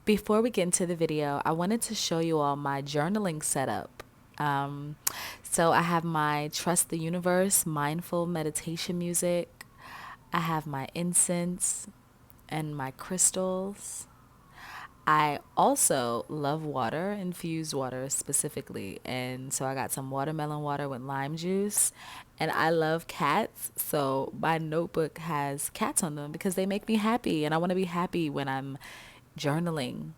Before we get into the video, I wanted to show you all my journaling setup. So I have my Trust the Universe mindful meditation music. I have my incense and my crystals. I also love water, infused water specifically. And so I got some watermelon water with lime juice. And I love cats. So my notebook has cats on them because they make me happy. And I want to be happy when I'm journaling.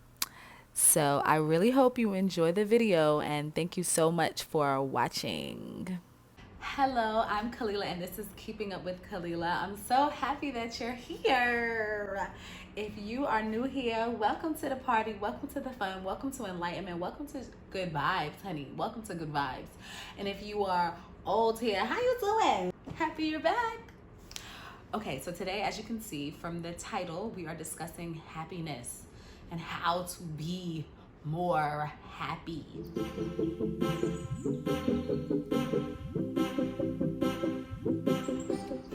So I really hope you enjoy the video and thank you so much for watching. Hello, I'm Kalilah and this is Keeping Up with Kalilah. I'm so happy that you're here. If you are new here, welcome to the party, welcome to the fun, welcome to enlightenment, welcome to good vibes, honey. Welcome to good vibes. And if you are old here, how you doing? Happy you're back. Okay, so today, as you can see from the title, we are discussing happiness and how to be more happy.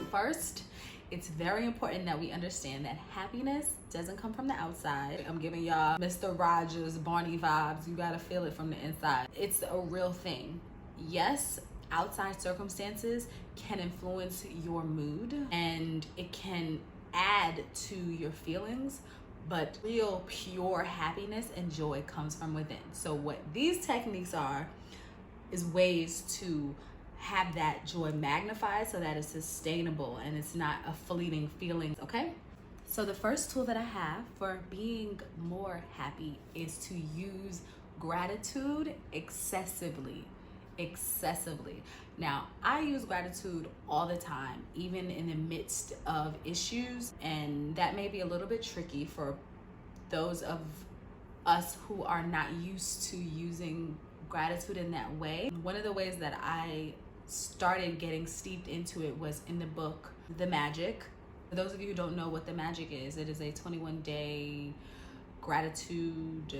First, it's very important that we understand that happiness doesn't come from the outside. I'm giving y'all Mr. Rogers, Barney vibes. You gotta feel it from the inside. It's a real thing. Yes, outside circumstances can influence your mood and it can add to your feelings, but real pure happiness and joy comes from within. So what these techniques are is ways to have that joy magnified so that it's sustainable and it's not a fleeting feeling, okay? So the first tool that I have for being more happy is to use gratitude excessively. Now, I use gratitude all the time, even in the midst of issues, and that may be a little bit tricky for those of us who are not used to using gratitude in that way. One of the ways that I started getting steeped into it was in the book, The Magic. For those of you who don't know what The Magic is, it is a 21-day gratitude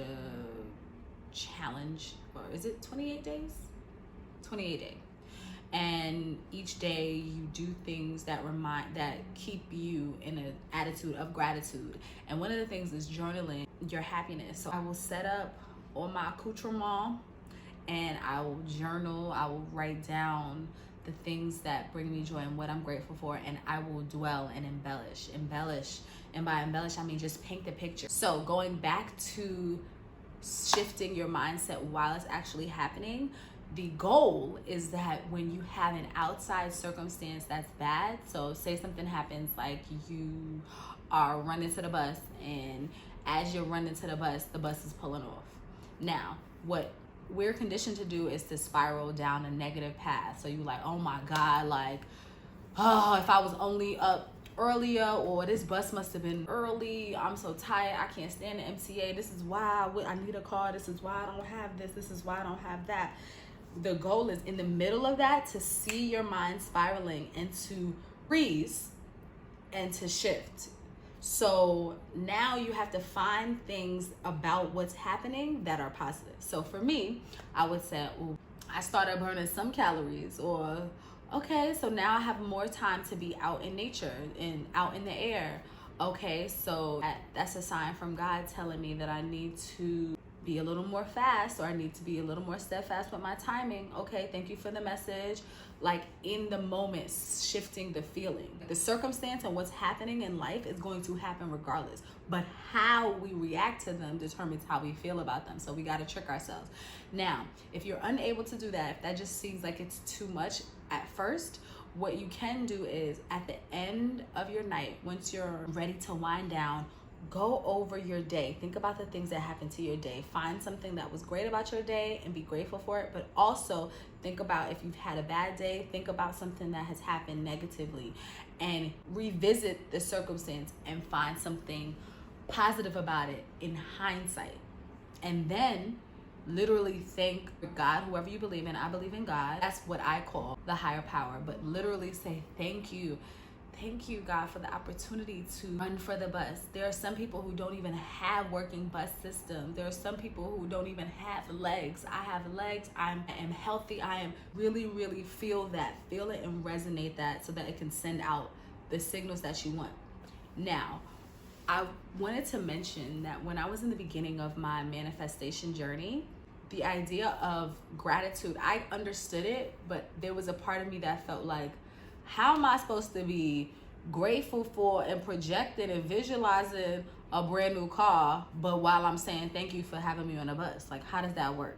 challenge, or is it 28 days? 28 days. And each day you do things that keep you in an attitude of gratitude. And one of the things is journaling your happiness. So I will set up all my accoutrement and I will journal. I will write down the things that bring me joy and what I'm grateful for, and I will dwell and embellish. And by embellish, I mean just paint the picture. So going back to shifting your mindset while it's actually happening, the goal is that when you have an outside circumstance that's bad, so say something happens, like you are running to the bus, and as you're running to the bus is pulling off. Now, what we're conditioned to do is to spiral down a negative path. So you're like, oh my God, like, oh, if I was only up earlier, or this bus must have been early, I'm so tired, I can't stand the MTA, this is why I need a car, this is why I don't have this is why I don't have that. The goal is in the middle of that to see your mind spiraling and to freeze and to shift. So now you have to find things about what's happening that are positive. So for me, I would say, oh, I started burning some calories, or okay, so now I have more time to be out in nature and out in the air. Okay, so that's a sign from God telling me that I need to be a little more fast, or I need to be a little more steadfast with my timing. Okay, thank you for the message. Like in the moment, shifting the feeling. The circumstance and what's happening in life is going to happen regardless, but how we react to them determines how we feel about them. So we got to trick ourselves. Now, if you're unable to do that, if that just seems like it's too much at first, what you can do is at the end of your night, once you're ready to wind down, go over your day. Think about the things that happened to your day. Find something that was great about your day and be grateful for it. But also think about, if you've had a bad day, think about something that has happened negatively and revisit the circumstance and find something positive about it in hindsight. And then literally thank God, whoever you believe in. I believe in God. That's what I call the higher power. But literally say, thank you. Thank you, God, for the opportunity to run for the bus. There are some people who don't even have working bus systems. There are some people who don't even have legs. I have legs. I am healthy. I am really feel it and resonate that so that it can send out the signals that you want. Now, I wanted to mention that when I was in the beginning of my manifestation journey, the idea of gratitude, I understood it, but there was a part of me that felt like, how am I supposed to be grateful for and projecting and visualizing a brand new car, but while I'm saying thank you for having me on a bus? Like, how does that work?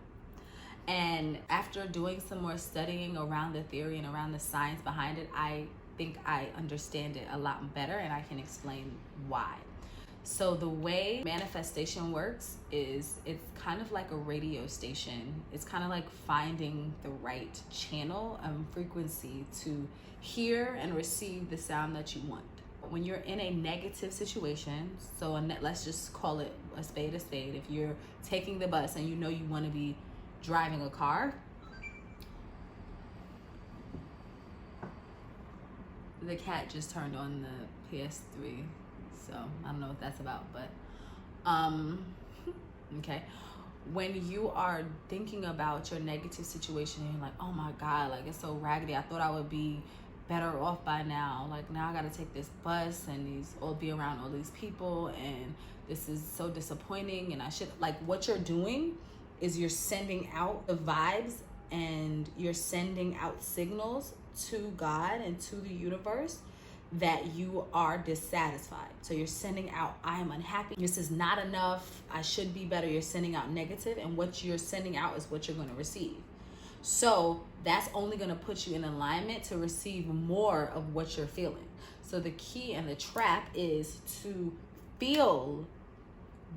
And after doing some more studying around the theory and around the science behind it, I think I understand it a lot better, and I can explain why. So the way manifestation works is it's kind of like a radio station. It's kind of like finding the right channel and frequency to hear and receive the sound that you want. When you're in a negative situation, so let's just call it a spade. If you're taking the bus and you know you want to be driving a car, the cat just turned on the PS3, so I don't know what that's about, but okay. When you are thinking about your negative situation and you're like, oh my God, like it's so raggedy, I thought I would be better off by now, like now I gotta take this bus and be around all these people, and this is so disappointing, and I should, like, what you're doing is you're sending out the vibes and you're sending out signals to God and to the universe that you are dissatisfied. So you're sending out, I am unhappy, this is not enough, I should be better. You're sending out negative, and what you're sending out is what you're going to receive. So that's only going to put you in alignment to receive more of what you're feeling. So the key and the trap is to feel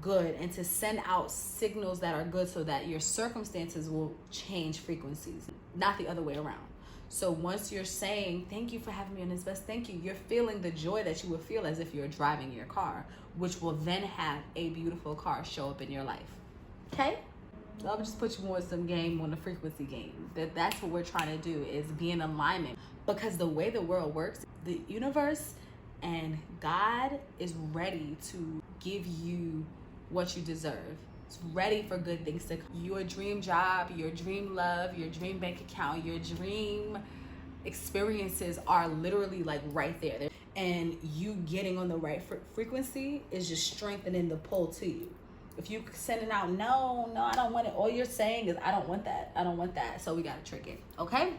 good and to send out signals that are good so that your circumstances will change frequencies, not the other way around. So once you're saying, thank you for having me on this bus, thank you, you're feeling the joy that you would feel as if you're driving your car, which will then have a beautiful car show up in your life. Okay? So I'll just put you on some game, on the frequency game. That's what we're trying to do, is be in alignment. Because the way the world works, the universe and God is ready to give you what you deserve. It's ready for good things to come. Your dream job, your dream love, your dream bank account, your dream experiences are literally like right there. And you getting on the right frequency is just strengthening the pull to you. If you sending out, no, I don't want it, all you're saying is, I don't want that. So we got to trick it, okay?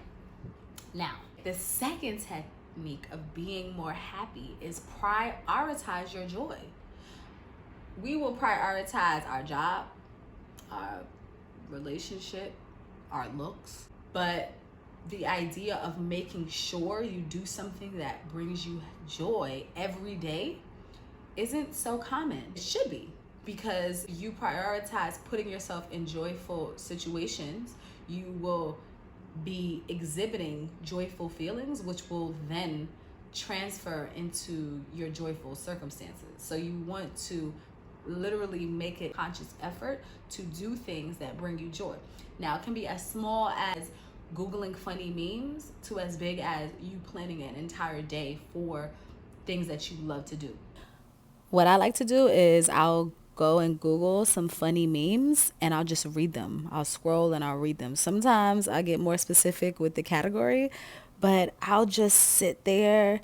Now, the second technique of being more happy is prioritize your joy. We will prioritize our job, our relationship, our looks, but the idea of making sure you do something that brings you joy every day isn't so common. It should be, because you prioritize putting yourself in joyful situations, you will be exhibiting joyful feelings, which will then transfer into your joyful circumstances. So you want to literally make a conscious effort to do things that bring you joy. Now, it can be as small as Googling funny memes to as big as you planning an entire day for things that you love to do. What I like to do is I'll go and Google some funny memes and I'll just read them. I'll scroll and I'll read them. Sometimes I get more specific with the category, but I'll just sit there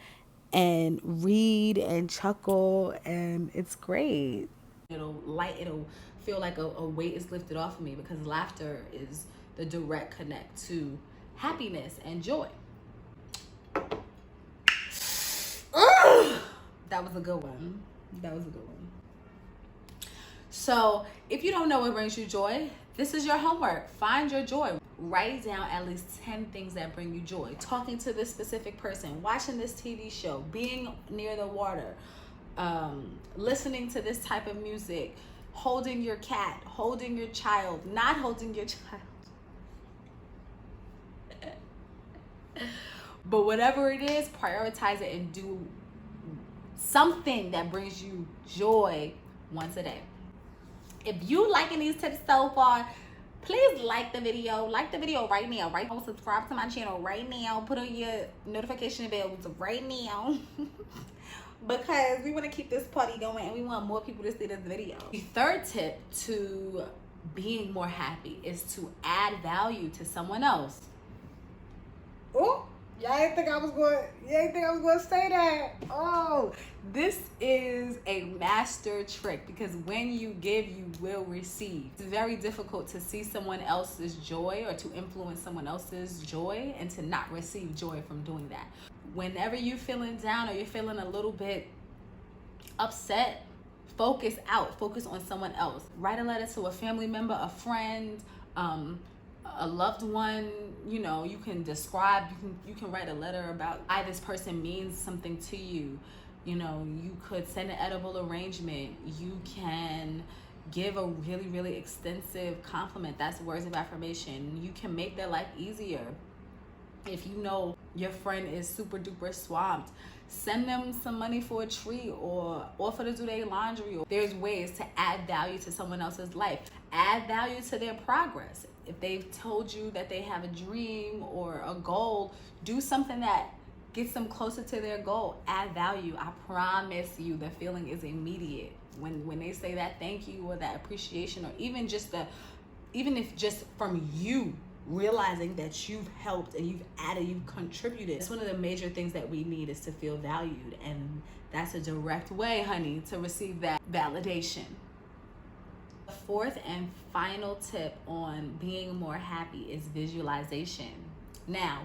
and read and chuckle, and it's great. It'll feel like a weight is lifted off of me, because laughter is the direct connect to happiness and joy. That was a good one. So if you don't know what brings you joy, this is your homework. Find your joy. Write down at least 10 things that bring you joy. Talking to this specific person, watching this TV show, being near the water, listening to this type of music, holding your cat, holding your child, not holding your child. But whatever it is, prioritize it and do something that brings you joy once a day. If you liking these tips so far, please like the video right now, right now. Subscribe to my channel right now. Put on your notification bells right now. Because we want to keep this party going and we want more people to see this video. The third tip to being more happy is to add value to someone else. Oh, Y'all ain't think I was going to say that. Oh, this is a master trick, because when you give, you will receive. It's very difficult to see someone else's joy or to influence someone else's joy and to not receive joy from doing that. Whenever you're feeling down or you're feeling a little bit upset, focus on someone else. Write a letter to a family member, a friend, a loved one. You know, you can describe, you can write a letter about why this person means something to you. You know, you could send an edible arrangement. You can give a really, really extensive compliment. That's words of affirmation. You can make their life easier. If you know your friend is super duper swamped, send them some money for a treat or offer to do their laundry. There's ways to add value to someone else's life. Add value to their progress. If they've told you that they have a dream or a goal, do something that gets them closer to their goal. Add value. I promise you the feeling is immediate. When they say that thank you or that appreciation, or even if just from you realizing that you've helped and you've added, you've contributed. It's one of the major things that we need, is to feel valued. And that's a direct way, honey, to receive that validation. The fourth and final tip on being more happy is visualization. Now,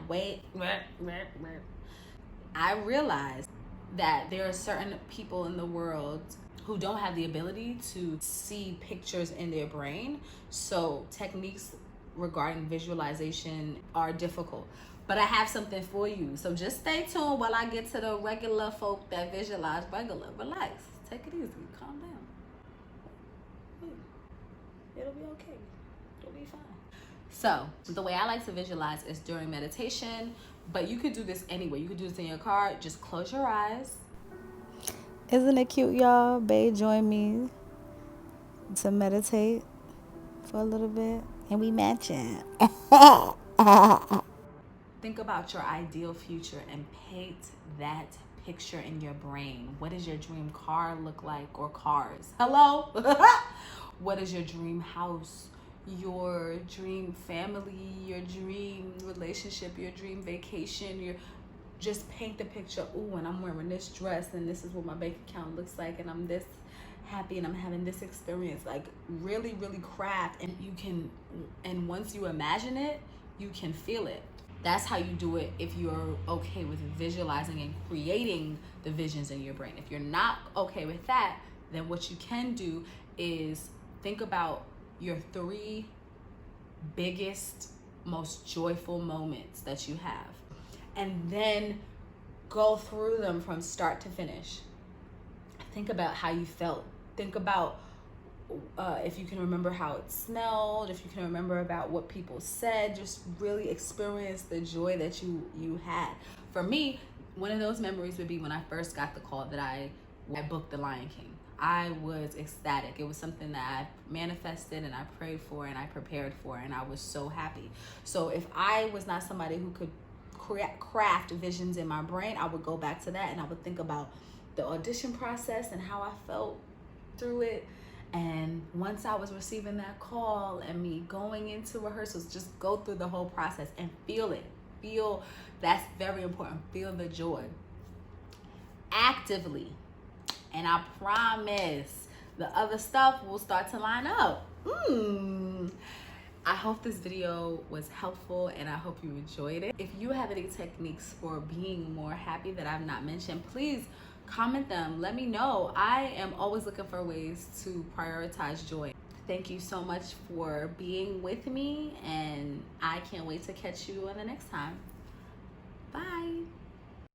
I realize that there are certain people in the world who don't have the ability to see pictures in their brain. So techniques regarding visualization are difficult, but I have something for you. So just stay tuned while I get to the regular folk that visualize regular. Relax, take it easy, calm down. It'll be okay, it'll be fine. So the way I like to visualize is during meditation, but you could do this anyway. You could do this in your car. Just close your eyes. Isn't it cute, y'all? Babe joined me to meditate for a little bit, and we matching. Think about your ideal future and paint that picture in your brain. What does your dream car look like, or cars? Hello? What is your dream house, your dream family, your dream relationship, your dream vacation? Just paint the picture. Ooh, and I'm wearing this dress, and this is what my bank account looks like, and I'm this happy, and I'm having this experience. Like really, really craft, and once you imagine it, you can feel it. That's how you do it if you're okay with visualizing and creating the visions in your brain. If you're not okay with that, then what you can do is think about your 3 biggest, most joyful moments that you have, and then go through them from start to finish. Think about how you felt. Think about if you can remember how it smelled, if you can remember about what people said. Just really experience the joy that you had. For me, one of those memories would be when I first got the call that I booked The Lion King. I was ecstatic. It was something that I manifested and I prayed for and I prepared for, and I was so happy. So if I was not somebody who could craft visions in my brain, I would go back to that and I would think about the audition process and how I felt through it. And once I was receiving that call and me going into rehearsals, just go through the whole process and feel it. That's very important. Feel the joy actively. And I promise the other stuff will start to line up. I hope this video was helpful and I hope you enjoyed it. If you have any techniques for being more happy that I've not mentioned, please comment them. Let me know. I am always looking for ways to prioritize joy. Thank you so much for being with me, and I can't wait to catch you on the next time. Bye.